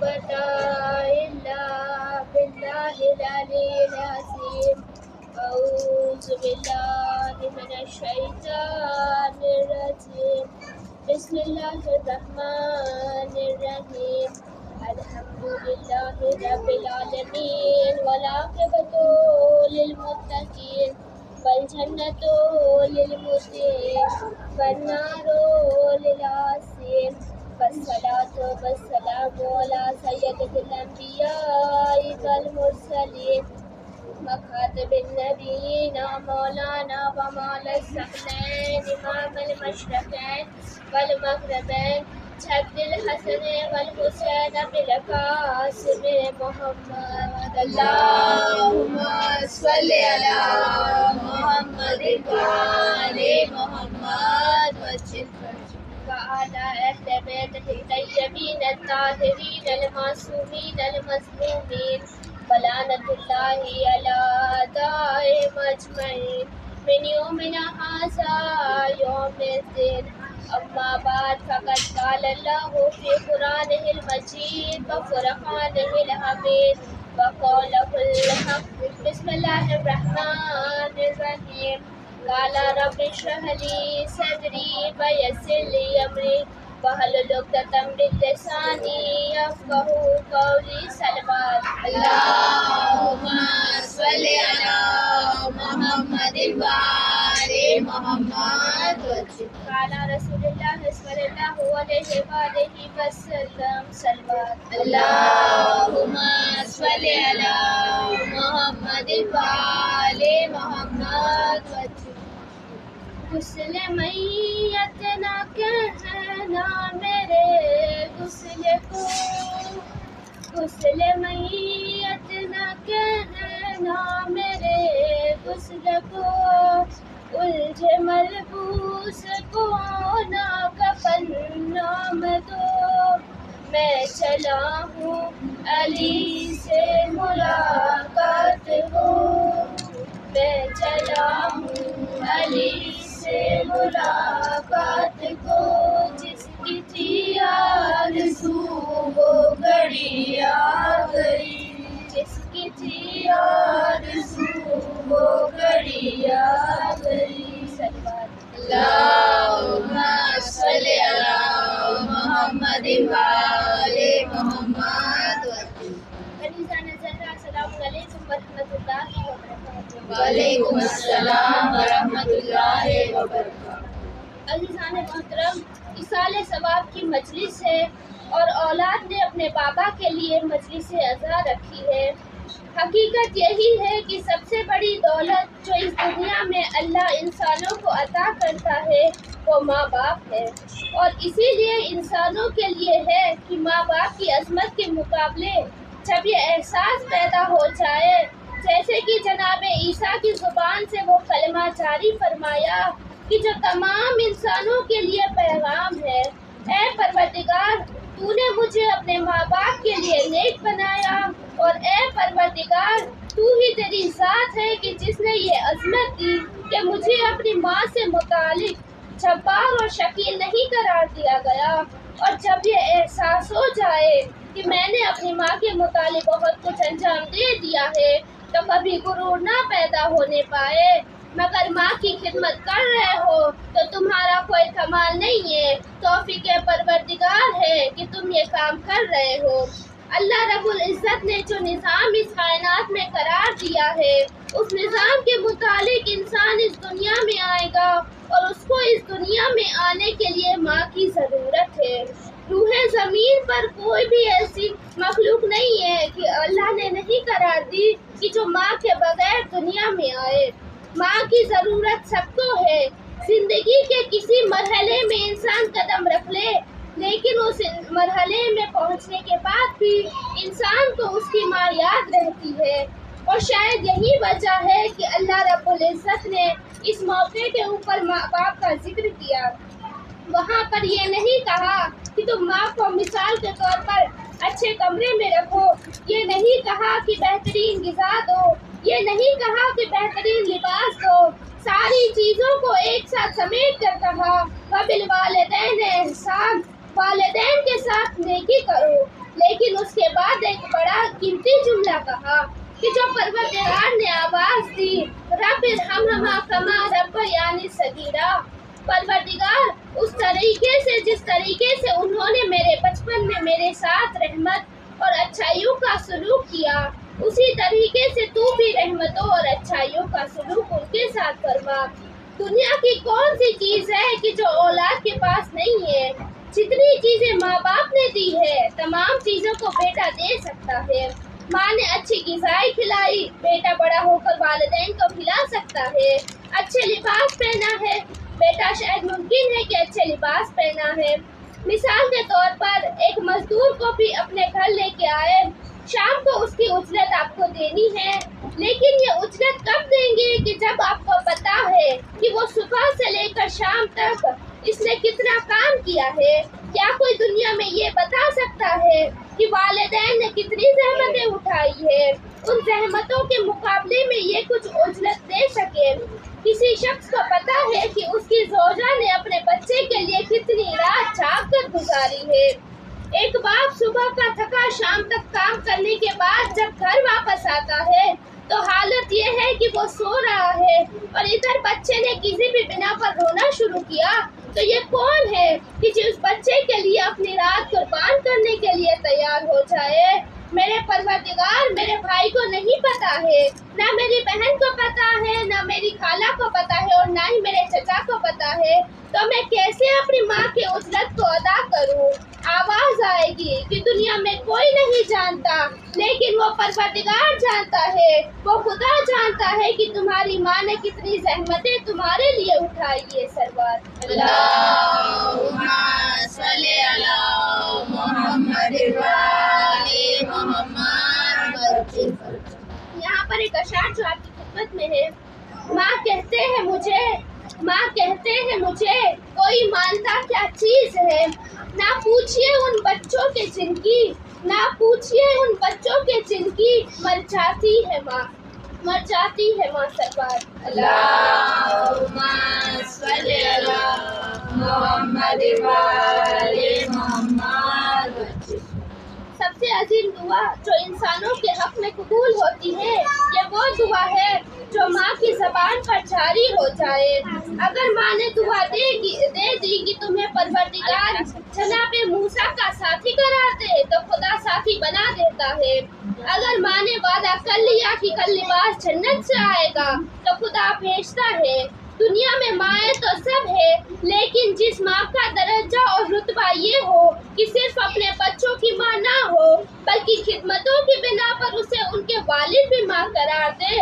قوة إلا بالله العلي العظيم. أعوذ بالله من الشيطان الرجيم. بسم الله الرحمن الرحيم. الحمد لله رب العالمين والعاقبة للمتقين والجنة للمتقين والنار للعاصين والصلاة والسلام على سيد الأنبياء والمرسلين وخاتم النبيين مولانا ومولا الثقلين إمام المشرقين والمغربين جد الحسن والحسين بالقاسم محمد. اللهم صل على محمد وآل محمد وعلى أهل بيته الطيبين الطاهرين المعصومين المظلومين ولعنة الله على أعدائهم أجمعين من يومنا هذا يوم الدين. أما بعد فقد قال الله في قرآنه المجيد وفرقانه الحميد وقوله الحق. بسم الله الرحمن الرحيم. قال رب اشرح لي صدري ويسر لي أمري واحلل عقدة من لساني يفقهوا قولي. صلوات. اللهم صل على محمد وآل محمد. قال رسول الله صلى الله عليه وآله وسلم. صلوات. اللهم صل على محمد وآل محمد. غسل میت نہ کہنا میرے غسل کو، غسل میت نہ کہنا میرے غسل کو، الجھے ملبوس کو نہ کفن نام دو. میں چلا ہوں علی سے ملاقات ہو، میں چلا ہوں علی سے ملاقات کو. جس کی تھی آرزو وہ گھڑی آ گئی، جس کی تھی آرزو وہ گھڑی آ گئی. صلوات. اللهم صل على محمد وآل محمد. عزیزان زہرا السلام علیکم ورحمۃ اللہ وبرکاتہ. وعلیکم السلام ورحمۃ اللہ وبرکاتہ. عزیزان محترم، ایصال ثواب کی مجلس ہے اور اولاد نے اپنے بابا کے لیے مجلس عزا رکھی ہے. حقیقت یہی ہے کہ سب سے بڑی دولت جو اس دنیا میں اللہ انسانوں کو عطا کرتا ہے وہ ماں باپ ہے، اور اسی لیے انسانوں کے لیے ہے کہ ماں باپ کی عظمت کے مقابلے جب یہ احساس پیدا ہو جائے، جیسے کہ جناب عیسیٰ کی زبان سے وہ کلمہ جاری فرمایا کہ جو تمام انسانوں کے لیے پیغام ہے، اے پروردگار تو نے مجھے اپنے ماں باپ کے لیے نیک بنایا، اور اے پروردگار تو ہی تیری ذات ہے کہ جس نے یہ عظمت دی کہ مجھے اپنی ماں سے متعلق جبار اور شقی نہیں قرار دیا گیا. اور جب یہ احساس ہو جائے کہ میں نے اپنی ماں کے متعلق بہت کچھ انجام دے دیا ہے تو کبھی غرور نہ پیدا ہونے پائے. مگر ماں کی خدمت کر رہے ہو تو تمہارا کوئی کمال نہیں ہے، توفیق پروردگار ہے کہ تم یہ کام کر رہے ہو. اللہ رب العزت نے جو نظام اس کائنات میں قرار دیا ہے، اس نظام کے مطابق انسان اس دنیا میں آئے گا، اور اس کو اس دنیا میں آنے کے لیے ماں کی ضرورت ہے. روح زمین پر کوئی بھی ایسی مخلوق نہیں ہے کہ اللہ نے نہیں قرار دی کہ جو ماں کے بغیر دنیا میں آئے. ماں کی ضرورت سب کو ہے. زندگی کے کسی مرحلے میں انسان قدم رکھ لے، لیکن اس مرحلے میں پہنچنے کے بعد بھی انسان کو اس کی ماں یاد رہتی ہے. اور شاید یہی وجہ ہے کہ اللہ رب العزت نے اس موقع کے اوپر ماں باپ کا ذکر کیا. وہاں پر یہ نہیں کہا کہ تم ماں کو مثال کے طور پر اچھے کمرے میں رکھو، یہ نہیں کہا کہ بہترین غذا دو، یہ نہیں کہا کہ بہترین لباس دو. ساری چیزوں کو ایک ساتھ سمیٹ کر کہا وَبِالْوَالِدَيْنِ احسان، والدین کے ساتھ نیکی کرو. لیکن اس کے बाद एक बड़ा कीमती जुमला कहा कि जो परवरदिगार ने आवाज दी, रब इरहमहुमा कमा रब्बयानी सगीरा। परवरदिगार उस तरीके से, जिस तरीके से उन्होंने मेरे बचपन में मेरे साथ रहमत और अच्छाइयों का सलूक किया, उसी तरीके से तू भी रहमतों और अच्छाइयों का सलूक उनके साथ फरमा। दुनिया की कौन सी चीज है कि जो औलाद के पास नहीं है? जितनी चीजें माँ बाप ने दी है, तमाम चीजों को बेटा दे सकता है। माँ ने अच्छी ग़िज़ाएं खिलाई, बेटा बड़ा होकर वालिदैन को खिला सकता है। अच्छे लिबास पहना है, बेटा शायद मुमकिन है कि अच्छे लिबास पहना है। मिसाल के तौर पर एक मजदूर को भी अपने घर लेके आए, शाम को उसकी उजरत आपको देनी है, लेकिन ये उजरत कब देंगे कि जब आपको पता है कि वो सुबह से लेकर शाम तक इसने कितना काम किया है। क्या कोई दुनिया में ये बता सकता है कि वालिदैन ने कितनी ज़हमतें उठाई है? उन ज़हमतों के मुकाबले में ये कुछ उजरत दे सके? किसी शख्स को पता है कि उसकी ज़ौजा ने अपने बच्चे के लिए कितनी रात जाग कर गुजारी है? एक बाप सुबह का थका शाम तक काम करने के बाद जब घर वापस आता है तो हालत ये है कि वो सो रहा है और इधर बच्चे ने किसी भी बिना पर रोना शुरू किया। तो ये कौन है कि जो उस बच्चे के लिए अपनी रात कुर्बान करने के लिए तैयार हो जाए? मेरे परवरदिगार, मेरे भाई को नहीं पता है, ना मेरी बहन को पता है, ना मेरी खाला को पता है और ना ही मेरे चचा को पता है। तो मैं कैसे अपनी माँ के उजरत को अदा करूँ? आवाज आएगी कि दुनिया में कोई नहीं जानता, लेकिन वो परवरदिगार जानता है, वो खुदा जानता है कि तुम्हारी माँ ने कितनी ज़हमतें तुम्हारे लिए उठाई है। सरवर अल्लाहुम्मा सल्ली अला मुहम्मद व आले मुहम्मद। यहाँ पर एक अशार जो आपकी खिदमत में है। माँ कहते हैं मुझे कोई मानता क्या चीज है? ना पूछिए उन बच्चों के जिनकी मर जाती है माँ। सरकार अल्लाहुम्मा सल्ली अला मुहम्मद व आले मुहम्मद। सबसे अजीम दुआ जो इंसानों के हक में कबूल होती है, ये वो दुआ है जो माँ की ज़बान पर जारी हो जाए। अगर माँ ने दुआ दे दी कि तुम्हें परवरदिगार जनाबे मूसा का साथी करार दे, तो खुदा साथी बना देता है। अगर माँ ने वादा कर लिया कि कल लिबास जन्नत से आएगा, तो खुदा भेजता है। दुनिया में माएँ तो सब है, लेकिन जिस माँ का दर्जा और रुतबा ये हो कि सिर्फ अपने बच्चों की माँ ना हो, बल्कि खिदमतों की बिना पर उसे उनके वालिद भी माँ करार दे।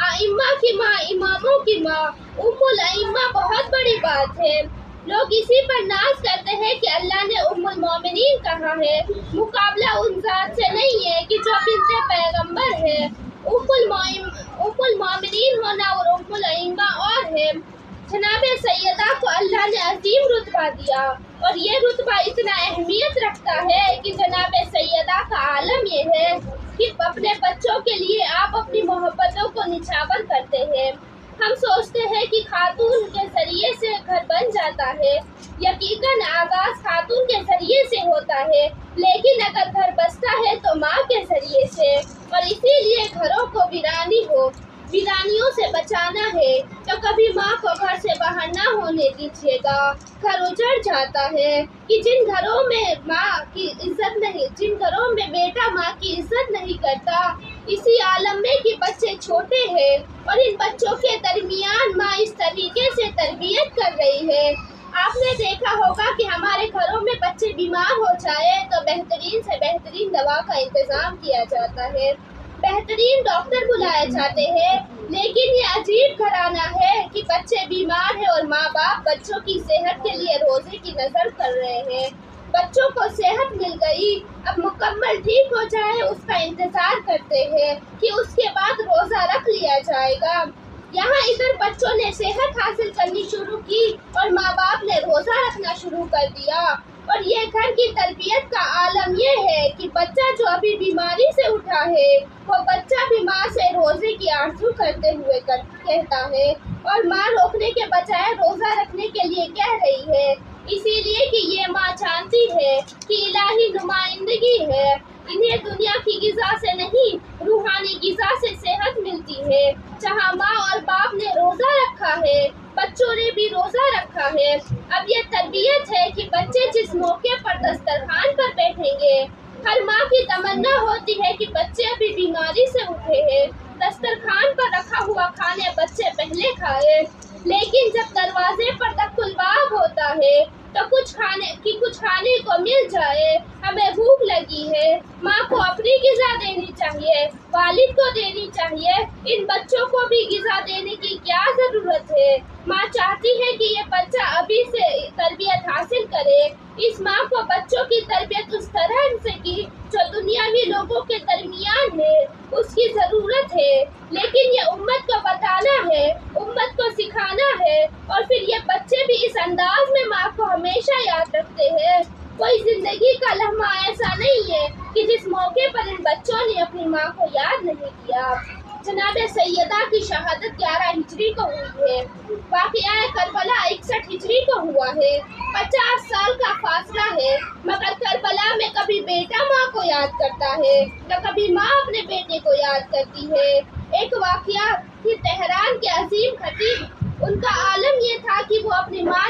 आइम्मा की माँ, इमामों की माँ, उम्मुल आइम्मा बहुत बड़ी बात है। लोग इसी पर नाज करते हैं कि अल्लाह ने उम्मुल मोमिनीन कहा है। मुकाबला उन जात से नहीं है कि जो बिन्ते पैगंबर है। उम्मुल मोमिनीन होना और उम्मुल आइम्मा और है। जनाबे सैयदा को अल्लाह ने अजीम रुतबा दिया, और ये रुतबा इतना अहमियत रखता है कि जनाबे सैयदा का आलम ये है कि अपने बच्चों के लिए आप अपनी मोहब्बतों को निछावर करते हैं। हम सोचते हैं कि खातून के जरिए से घर बन जाता है। यकीकन आगाज खातून के जरिए से होता है, लेकिन अगर घर बसता है तो माँ के जरिए से। और इसीलिए घरों को वीरानियों से बचाना है, तो कभी माँ को घर से बाहर ना होने दीजिएगा। घर उजड़ जाता है कि जिन घरों में बेटा माँ की इज्जत नहीं करता, इसी आलम में कि बच्चे छोटे हैं और इन बच्चों के दरमियान माँ इस तरीके से तरबियत कर रही है। आपने देखा होगा कि हमारे घरों में बच्चे बीमार हो जाए तो बेहतरीन से बेहतरीन दवा का इंतजाम किया जाता है, बेहतरीन डॉक्टर बुलाए जाते हैं। लेकिन ये अजीब घराना है कि बच्चे बीमार हैं और माँ बाप बच्चों की सेहत के लिए रोजे की नजर कर रहे हैं। बच्चों को सेहत मिल गई, अब मुकम्मल ठीक हो जाए उसका इंतजार करते हैं कि उसके बाद रोजा रख लिया जाएगा। यहाँ इधर बच्चों ने सेहत हासिल करनी शुरू की और माँ बाप ने रोजा रखना शुरू कर दिया। और ये घर की तरबियत का आलम ये है कि बच्चा जो अभी बीमारी से उठा है, वो बच्चा भी माँ से रोजे की आरज़ू करते हुए कहता है, और माँ रोकने के बजाय रोजा रखने के लिए कह रही है। इसीलिए कि ये माँ जानती है कि इलाही नुमाइंदगी है, इन्हें दुनिया की ग़िज़ा से नहीं, रूहानी ग़िज़ा से सेहत मिलती है। जहाँ माँ और बाप ने रोज़ा रखा है, बच्चों ने भी रोज़ा रखा है। अब ये तरबियत है कि बच्चे जिस मौके पर दस्तरखान पर बैठेंगे, हर माँ की तमन्ना होती है कि बच्चे अभी बीमारी से उठे हैं, दस्तरखान पर रखा हुआ खाने बच्चे पहले खाए। लेकिन जब दरवाजे पर तकुलबाब होता है तो कुछ खाने को मिल जाए, हमें भूख लगी है, माँ को अपनी ग़िज़ा देनी चाहिए, वालिद को देनी चाहिए। इन बच्चों को भी ग़िज़ा देने की क्या ज़रूरत है? माँ चाहती है कि ये बच्चा अभी से तरबियत हासिल करे। इस माँ को बच्चों की तरबियत उस तरह से की जो दुनियावी लोगों के दरमियान है, उसकी ज़रूरत है। लेकिन ये उम्मत को बताना है, उम्मत को सिखाना है, और फिर ये बच्चे भी इस अंदाज में माँ को हमेशा याद रखते हैं। कोई ज़िंदगी का लम्हा ऐसा नहीं है कि जिस मौके पर इन बच्चों ने अपनी माँ को याद नहीं किया। जनाब सैयदा की शहादत 11 हिजरी को हुई है। वाक़या करबला 61 हिजरी को हुआ है। 50 साल का फासला है, मगर करबला में कभी बेटा माँ को याद करता है तो कभी माँ अपने बेटे को याद करती है। एक वाक़या कि तेहरान के अजीम खतीब, उनका आलम ये था कि वो अपनी माँ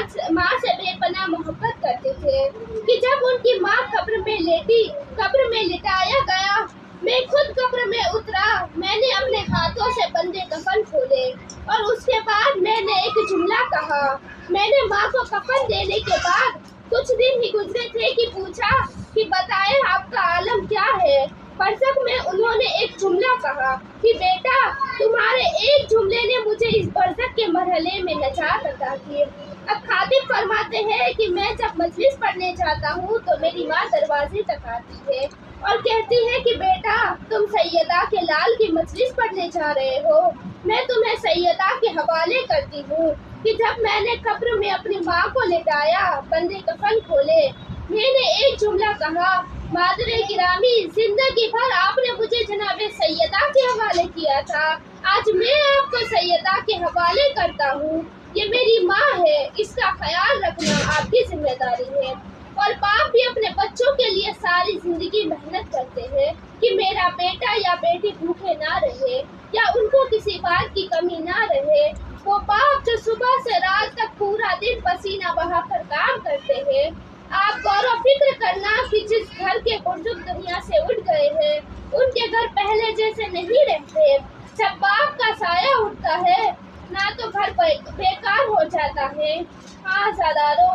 से बेपनाह मोहब्बत करते थे कि जब उनकी माँ कब्र में लिटाया गया, मैं खुद कब्र में उतरा। मैंने अपने हाथों से बंदे कफन खोले और उसके बाद मैंने एक जुमला कहा। मैंने माँ को कफन देने के बाद कुछ दिन ही गुजरे थे कि पूछा कि बताएं आपका आलम क्या है। बरसक में उन्होंने एक जुमला कहा कि बेटा, तुम्हारे एक जुमले ने मुझे इस बरसक के मरहले में नजात अता की। अब खातिब फरमाते हैं कि मैं जब मजलिस पढ़ने जाता हूँ तो मेरी माँ दरवाजे तक आती है और कहती है कि बेटा, तुम सैयदा के लाल की मजलिस पढ़ने जा रहे हो। मैं तुम्हें सैयदा के हवाले करती हूँ कि जब मैंने कब्र में अपनी माँ को लिटाया, बंदे कफन खोले, मैंने एक जुमला कहा, मादरे गिरामी, जिंदगी भर आपने मुझे जनाब सैयदा के हवाले किया था, आज मैं आपको सैयदा के हवाले करता हूँ। ये मेरी माँ है, इसका ख्याल रखना आपकी जिम्मेदारी है। और बाप भी अपने बच्चों के लिए सारी जिंदगी मेहनत करते हैं कि मेरा बेटा या बेटी भूखे ना रहे या उनको किसी बात की कमी ना रहे। वो बाप जो सुबह से रात तक पूरा दिन पसीना बहाकर काम करते हैं। आप गौर व फिक्र करना कि जिस घर के बुजुर्ग दुनिया से उठ गए हैं, उनके घर पहले जैसे नहीं रहते। जब बाप का साया उठता है ना तो घर बेकार हो जाता है। हाँ ज़ादारो,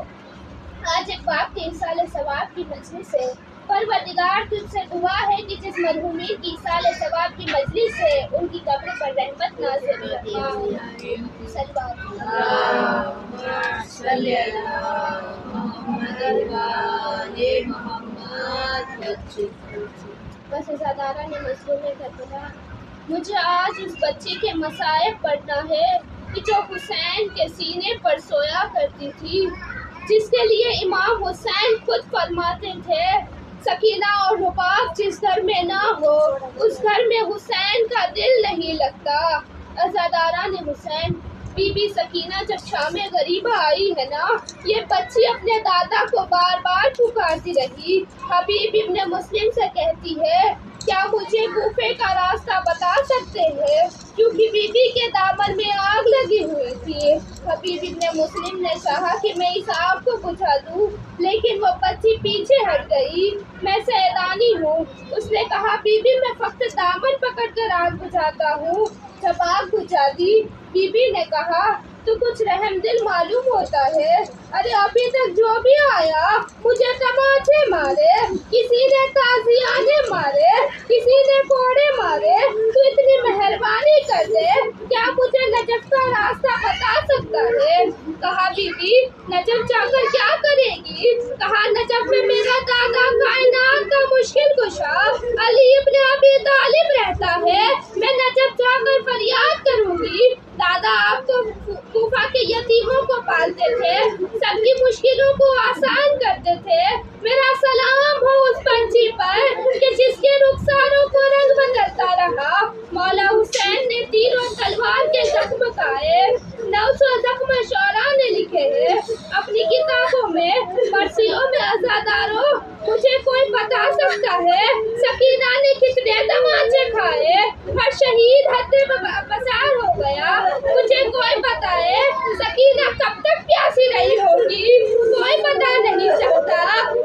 आज एक बाप के इसाले सवाब की मजलिस है। परवरदिगार, तुझसे दुआ है कि जिस मरहूमीन की इसाले सवाब की मजलिस है, उनकी कब्र पर रहमत नाज़िल बस ज़ादारा ने मज़लूम करबला। मुझे आज उस बच्चे के मसाइब पढ़ना है कि जो हुसैन के सीने पर सोया करती थी, जिसके लिए इमाम हुसैन खुद फरमाते थे, सकीना और रुबाब जिस घर में ना हो, उस घर में हुसैन का दिल नहीं लगता। अज़ादारा ने हुसैन, बीबी सकीना जब शाम गरीबा आई है ना, ये बच्ची अपने दादा को बार बार पुकारती रही। हबीब इब्ने मुस्लिम से कहती है, क्या मुझे कूफे का रास्ता बता सकते हैं, क्योंकि बीबी के दामन में आग लगी हुई थी। हबीब इब्ने मुस्लिम ने कहा कि मैं इस आग को बुझा दूं, लेकिन वो बच्ची पीछे हट गई। मैं सैदानी हूँ। उसने कहा, बीबी मैं फक्त दामन पकड़कर आग बुझाता हूँ। जब आग बुझा दी, बीबी ने कहा, तो कुछ रहमदिल मालूम होता है। अरे अभी तक जो भी आया मुझे तमाचे मारे, किसी ने ताजियाने मारे, किसी ने कोड़े मारे, तो इतनी मेहरबानी कर दे, क्या मुझे नजफ का रास्ता बता सकता है? कहा, बीबी नजफ जाकर क्या करेगी? कहा, नजफ में मेरा दादा कायनात का मुश्किल कुशा अली इब्ने अबी तालिब रहता है। मैं नजफ जाकर फरियाद करूंगी। दादा आप तो कूफा के यतीमों को पालते थे, सबकी मुश्किलों को आसान करते थे। मेरा सलाम हो उस पंछी पर कि जिसके रुखसारों को रंग बदलता रहा। मौला हुसैन ने तीर और तलवार के जख्म खाए, 900 जख्म शौरा ने लिखे हैं अपनी किताबों में। बरसियों में अज़ादारों, मुझे कोई बता सकता है, सकीना ने कितने तमाचे खाए, हर शहीद हद बसार हो गया, मुझे कोई बताए सकीना कब तक प्यासी रही होगी, कोई पता नहीं चलता,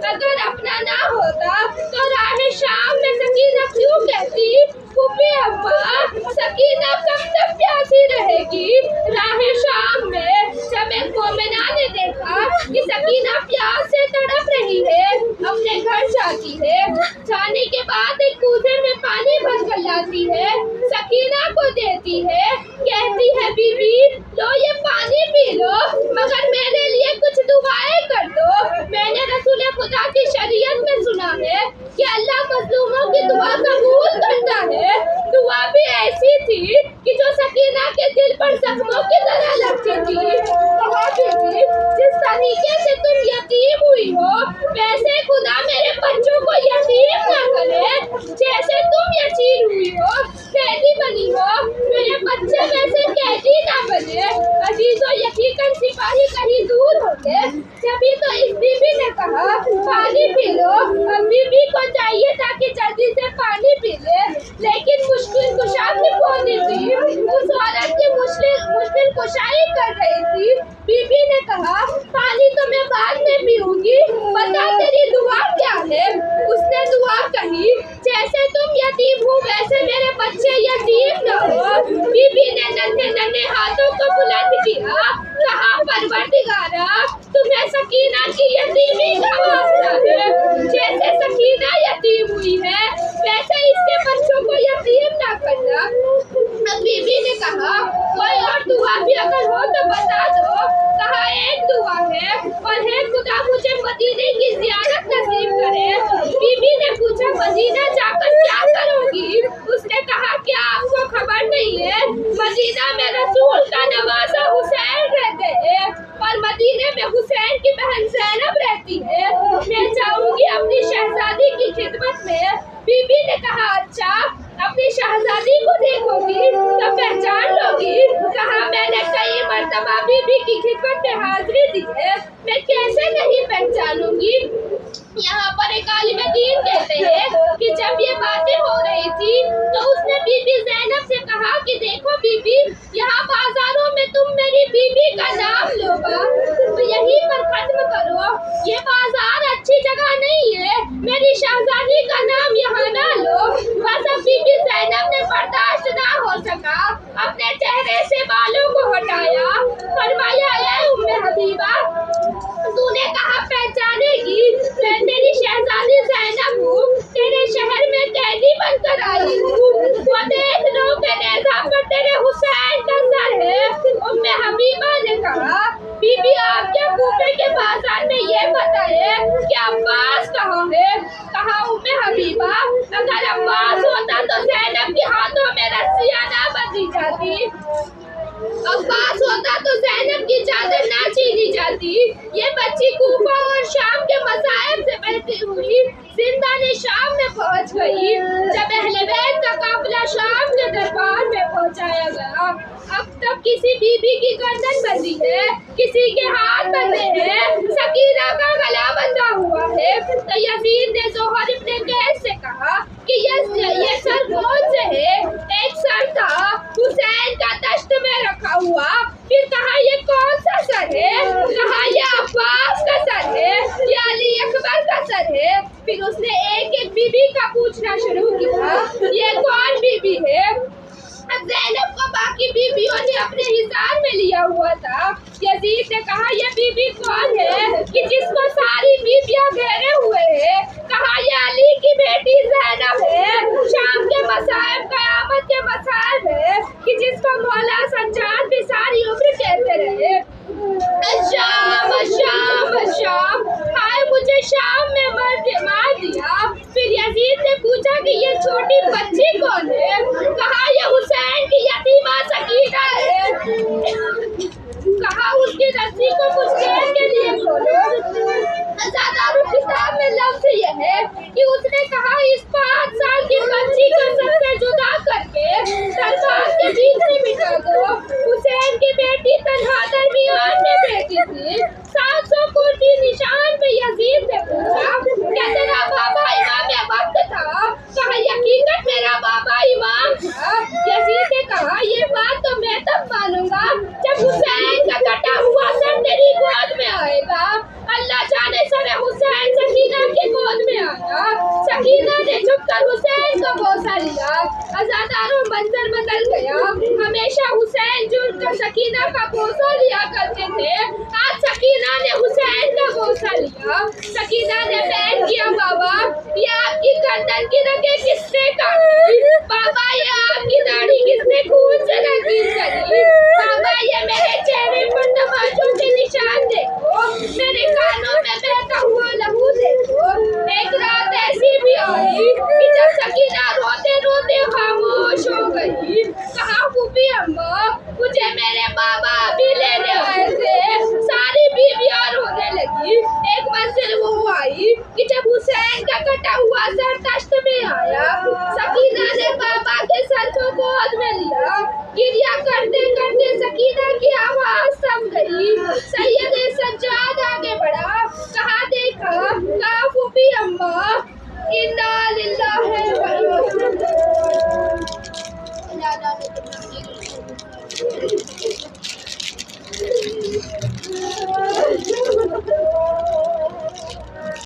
अगर अपना ना होता तो राह शाम में सकीना क्यों कहती, फूफी अम्मा सकीना कब तक प्यासी रहेगी, राह शाम में जब एक मोमिना ने देखा कि सकीना प्यास से तड़प रही है, अपने घर जाती है, जाने के बाद एक कूदे में पानी भर कर लाती है, सकीना को देती है, कहती है बीबी लो ये पानी पी लो, मगर मेरे लिए कुछ दुआएं कर दो, मैंने रसूल खुदा की शरीयत में सुना है कि अल्लाह मजलूमों की दुआ कबूल करता है, दुआ भी ऐसी थी कि जो सकीना के दिल पर जख्मों की तरह लगती थी, जिस तरीके से तुम यतीम हुई हो वैसे खुदा मेरे बच्चों को यतीम ना करे, जैसे तुम यतीम हुई हो कैदी बनी हो मेरे बच्चे वैसे कैदी ना बने, अजीजों यकीनन सिपाही कहीं दूर होंगे, जभी तो इस बीबी ने कहा पानी पी लो, अब बीबी को चाहिए था कि जल्दी से पानी पी ले, लेकिन मुश्किल कुशा की पोनी थी, उस औरत की मुश्किल कुशाई कर रही थी, बीबी ने कहा पानी तो मैं बाद में पीऊंगी, बता तेरी दुआ क्या है, उसने दुआ कही जैसे तुम यतीम हो वैसे मेरे बच्चे यतीम न हो, बीबी ने नन्हे हाथों को बुलंद किया, कहा परवरदिगारा तुम्हें सकीना की यतीमी का वास्ता है, जैसे सकीना यतीम हुई है वैसे इसके बच्चों को यतीम ना करना, अब बीबी ने कहा कोई और दुआ भी अगर हो तो बता दो, कहा एक दुआ है और है खुदा मुझे मदीने की ज़ियारत नसीब करे, बीबी ने पूछा मदीना जाकर क्या करोगी, उसने कहा क्या आपको खबर नहीं है मदीना में रसूल का नवासा हुसैन रहते हैं और मदीने में हुसैन की बहन ज़ैनब रहती है, मैं जाऊंगी अपनी शहजादी की खिदमत में, बीबी ने कहा अच्छा अपनी शहजादी को देखोगी तो पहचान लोगी, कहा मैंने कई मर्तबा बीबी की खिदमत में हाजिरी दी है, मैं कैसे नहीं पहचानूंगी, यहाँ पर एक आलिम दीन कहते हैं कि जब ये बातें हो रही थी तो उसने बीबी ज़ैनब से कहा कि देखो बीबी यहाँ बाजारों में तुम मेरी बीबी का नाम लोगा तो यहीं पर खत्म करो, ये बाजार अच्छी जगह नहीं है, मेरी शहजादी का नाम यहाँ ना लो, बस अब बीबी ज़ैनब ने बर्दाश्त ना हो सका, अपने चेहरे से बालों को हटाया, फरमाया ऐ उम्मे हबीबा तूने कहा पहचानेगी, मैं तेरी शहजादी ज़ैनब हूँ, तेरे शहर में कैदी बनकर आई हूँ, वो देख लो के नेज़ा पर तेरे हुसैन का सर है, उम्मे हबीबा ने कहा बीबी आप क्या कूफे के बाजार में ये बताए कि अब्बास कहाँ है, कहा उम्मे हबीबा अगर अब्बास होता तो ज़ैनब के हाथों में रस्सियाँ ना बंधी जाती, अब्बास होता तो ज़ैनब की चादर ना छीनी जाती, ये बच्ची कूफा और शाम के मसाइब से बहती हुई जिंदाने शाम में पहुंच गई, जब अहले बैत का काफिला शाम के दरबार में पहुंचाया गया, अब तब किसी बीबी की गर्दन बंधी है, किसी के हाथ बंधे हैं, सकीना का गला बंधा हुआ है, तो यजीद ने ज़ोहर इब्ने कैस से कहा कि ये सर कौन से है, एक सर था हुसैन का तश्त में रखा हुआ, फिर कहा ये कौन सा सर है, कहा ये अब्बास का सर है, ये अली अकबर का सर है, फिर उसने एक एक बीबी का पूछना शुरू किया, ये कौन बीबी है, ज़ैनब को बाकी बीबियों ने अपने हिसाब में लिया हुआ था, यजीद ने कहा ये बीबी कौन है कि जिसको सारी बीबियां घेरे हुए हैं, कहा ये अली की बेटी ज़ैनब है, शाम के मसाइब क़यामत के मसाइब है कि जिसको मौला सज्जाद भी सारी उम्र कहते रहे, शाम शाम शाम हाय मुझे शाम में मार दिया, फिर यजीद ने पूछा कि ये छोटी बच्ची कौन है, कहा ये हुसैन की यतीमा सकीना है, कहा उसकी रस्सी को कुछ देर के लिए खोलो, किताब में लफ्ज़ ये है कि उसने कहा इस कर हुसैन का बोसा लिया, अज़ादारों मंजर बदल गया। हमेशा हुसैन जो सकीना का बोसा लिया करते थे, आज सकीना ने हुसैन का बोसा लिया। सकीना ने बैन किया, बाबा ये आपकी गर्दन की रगें किसने काटी? बाबा ये आपकी दाढ़ी किसने खून से रंगीन करी? बाबा ये मेरे चेहरे पर तमाचों के निशान देखो, मेरे कानों में बहता हुआ लहू देखो। एक रात ऐसी भी आई कि जब सकीना रोते रोते खामोश हो गई। कहा फूफी अम्मा मुझे मेरे बाबा भी लेने आए थे। सारी बीवियां रोने लगी। एक मंजिल वो आई कि जब हुसैन का कटा हुआ सर तश्त में आया, सकीना ने बाबा के सर को गोद में लिया। गिरिया करते करते सकीना की आवाज थम गई। सैयद सज्जाद आगे बढ़ा, कहा देखा, कहा फूफी अम्मा इन्ना लिल्लाहि व इन्ना इलैहि राजिऊन।